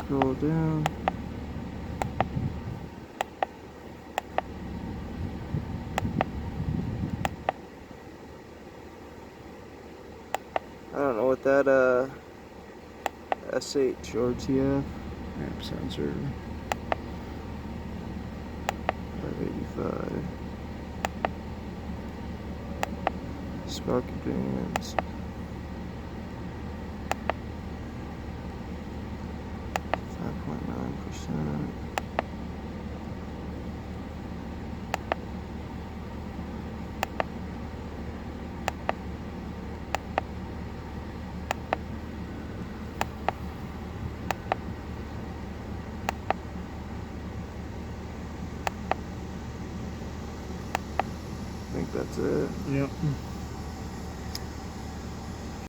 Scroll down. I don't know what that SH or TF amp sensor 585 spark advance 5.9%. I think that's it. Yep.